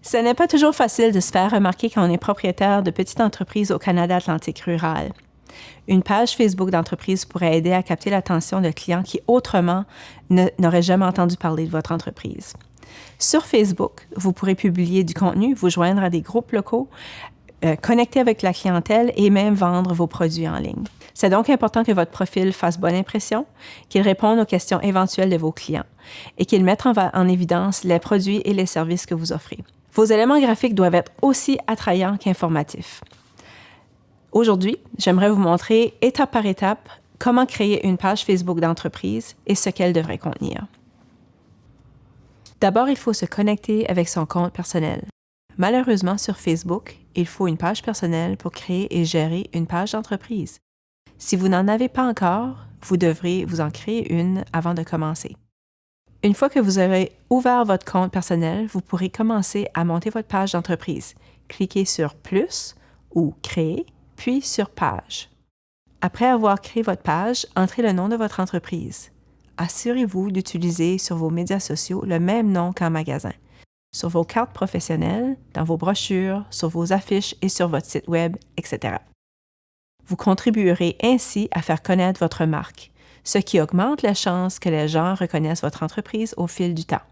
Ce n'est pas toujours facile de se faire remarquer quand on est propriétaire de petites entreprises au Canada atlantique rural. Une page Facebook d'entreprise pourrait aider à capter l'attention de clients qui autrement n'auraient jamais entendu parler de votre entreprise. Sur Facebook, vous pourrez publier du contenu, vous joindre à des groupes locaux, connecter avec la clientèle et même vendre vos produits en ligne. C'est donc important que votre profil fasse bonne impression, qu'il réponde aux questions éventuelles de vos clients et qu'il mette en évidence les produits et les services que vous offrez. Vos éléments graphiques doivent être aussi attrayants qu'informatifs. Aujourd'hui, j'aimerais vous montrer étape par étape comment créer une page Facebook d'entreprise et ce qu'elle devrait contenir. D'abord, il faut se connecter avec son compte personnel. Malheureusement, sur Facebook, il faut une page personnelle pour créer et gérer une page d'entreprise. Si vous n'en avez pas encore, vous devrez vous en créer une avant de commencer. Une fois que vous aurez ouvert votre compte personnel, vous pourrez commencer à monter votre page d'entreprise. Cliquez sur « Plus » ou « Créer », puis sur « Page ». Après avoir créé votre page, entrez le nom de votre entreprise. Assurez-vous d'utiliser sur vos médias sociaux le même nom qu'en magasin, sur vos cartes professionnelles, dans vos brochures, sur vos affiches et sur votre site Web, etc. Vous contribuerez ainsi à faire connaître votre marque, ce qui augmente la chance que les gens reconnaissent votre entreprise au fil du temps.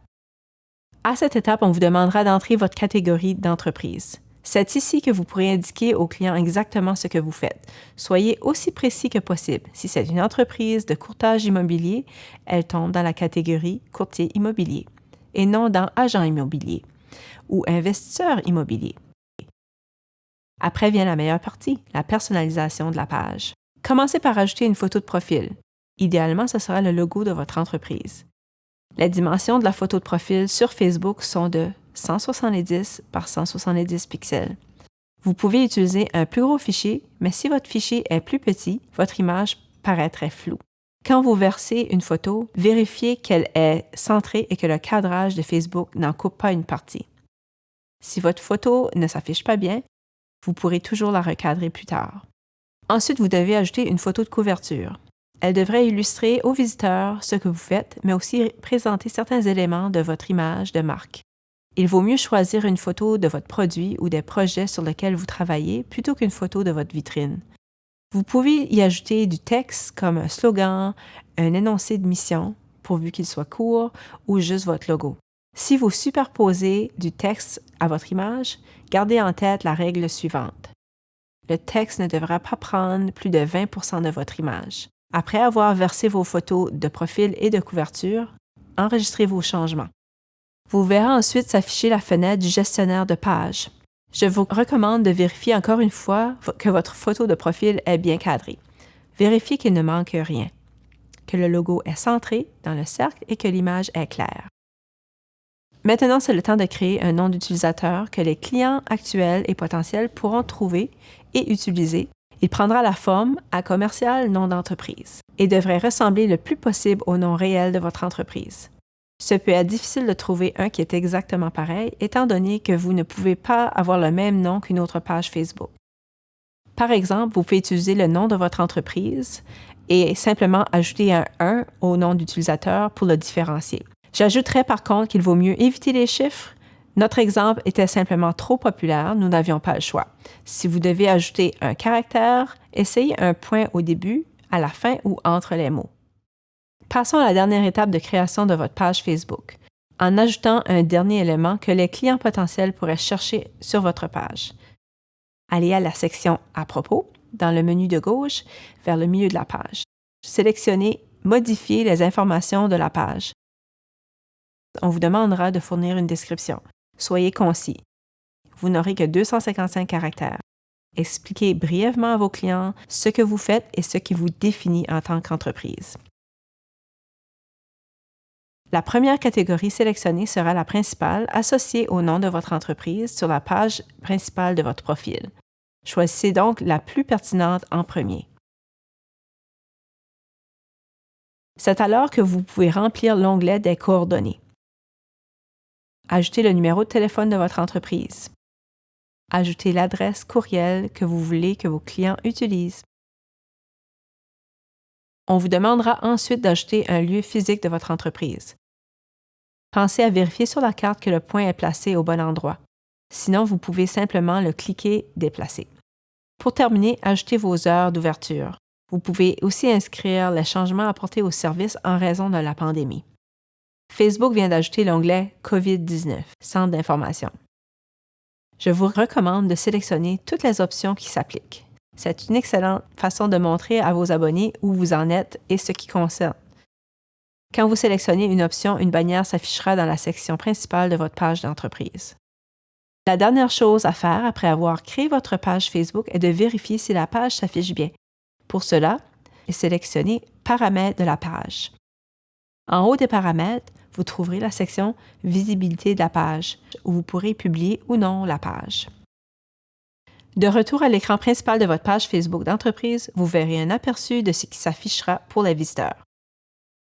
À cette étape, on vous demandera d'entrer votre catégorie d'entreprise. C'est ici que vous pourrez indiquer aux clients exactement ce que vous faites. Soyez aussi précis que possible. Si c'est une entreprise de courtage immobilier, elle tombe dans la catégorie courtier immobilier et non dans agent immobilier ou investisseur immobilier. Après vient la meilleure partie, la personnalisation de la page. Commencez par ajouter une photo de profil. Idéalement, ce sera le logo de votre entreprise. Les dimensions de la photo de profil sur Facebook sont de 170 par 170 pixels. Vous pouvez utiliser un plus gros fichier, mais si votre fichier est plus petit, votre image paraîtrait floue. Quand vous versez une photo, vérifiez qu'elle est centrée et que le cadrage de Facebook n'en coupe pas une partie. Si votre photo ne s'affiche pas bien, vous pourrez toujours la recadrer plus tard. Ensuite, vous devez ajouter une photo de couverture. Elle devrait illustrer aux visiteurs ce que vous faites, mais aussi présenter certains éléments de votre image de marque. Il vaut mieux choisir une photo de votre produit ou des projets sur lesquels vous travaillez plutôt qu'une photo de votre vitrine. Vous pouvez y ajouter du texte comme un slogan, un énoncé de mission, pourvu qu'il soit court, ou juste votre logo. Si vous superposez du texte à votre image, gardez en tête la règle suivante. Le texte ne devra pas prendre plus de 20% de votre image. Après avoir versé vos photos de profil et de couverture, enregistrez vos changements. Vous verrez ensuite s'afficher la fenêtre du gestionnaire de page. Je vous recommande de vérifier encore une fois que votre photo de profil est bien cadrée. Vérifiez qu'il ne manque rien, que le logo est centré dans le cercle et que l'image est claire. Maintenant, c'est le temps de créer un nom d'utilisateur que les clients actuels et potentiels pourront trouver et utiliser. Il prendra la forme à commercial nom d'entreprise et devrait ressembler le plus possible au nom réel de votre entreprise. Ce peut être difficile de trouver un qui est exactement pareil, étant donné que vous ne pouvez pas avoir le même nom qu'une autre page Facebook. Par exemple, vous pouvez utiliser le nom de votre entreprise et simplement ajouter un 1 au nom d'utilisateur pour le différencier. J'ajouterais par contre qu'il vaut mieux éviter les chiffres. Notre exemple était simplement trop populaire, nous n'avions pas le choix. Si vous devez ajouter un caractère, essayez un point au début, à la fin ou entre les mots. Passons à la dernière étape de création de votre page Facebook, en ajoutant un dernier élément que les clients potentiels pourraient chercher sur votre page. Allez à la section « À propos » dans le menu de gauche vers le milieu de la page. Sélectionnez « Modifier les informations de la page ». On vous demandera de fournir une description. Soyez concis. Vous n'aurez que 255 caractères. Expliquez brièvement à vos clients ce que vous faites et ce qui vous définit en tant qu'entreprise. La première catégorie sélectionnée sera la principale associée au nom de votre entreprise sur la page principale de votre profil. Choisissez donc la plus pertinente en premier. C'est alors que vous pouvez remplir l'onglet des coordonnées. Ajoutez le numéro de téléphone de votre entreprise. Ajoutez l'adresse courriel que vous voulez que vos clients utilisent. On vous demandera ensuite d'ajouter un lieu physique de votre entreprise. Pensez à vérifier sur la carte que le point est placé au bon endroit. Sinon, vous pouvez simplement le cliquer « Déplacer ». Pour terminer, ajoutez vos heures d'ouverture. Vous pouvez aussi inscrire les changements apportés au service en raison de la pandémie. Facebook vient d'ajouter l'onglet COVID-19, Centre d'information. Je vous recommande de sélectionner toutes les options qui s'appliquent. C'est une excellente façon de montrer à vos abonnés où vous en êtes et ce qui concerne. Quand vous sélectionnez une option, une bannière s'affichera dans la section principale de votre page d'entreprise. La dernière chose à faire après avoir créé votre page Facebook est de vérifier si la page s'affiche bien. Pour cela, sélectionnez « Paramètres de la page ». En haut des paramètres, vous trouverez la section « Visibilité de la page » où vous pourrez publier ou non la page. De retour à l'écran principal de votre page Facebook d'entreprise, vous verrez un aperçu de ce qui s'affichera pour les visiteurs.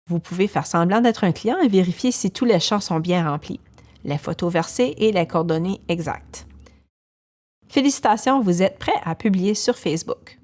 Vous pouvez faire semblant d'être un client et vérifier si tous les champs sont bien remplis, les photos versées et les coordonnées exactes. Félicitations, vous êtes prêt à publier sur Facebook.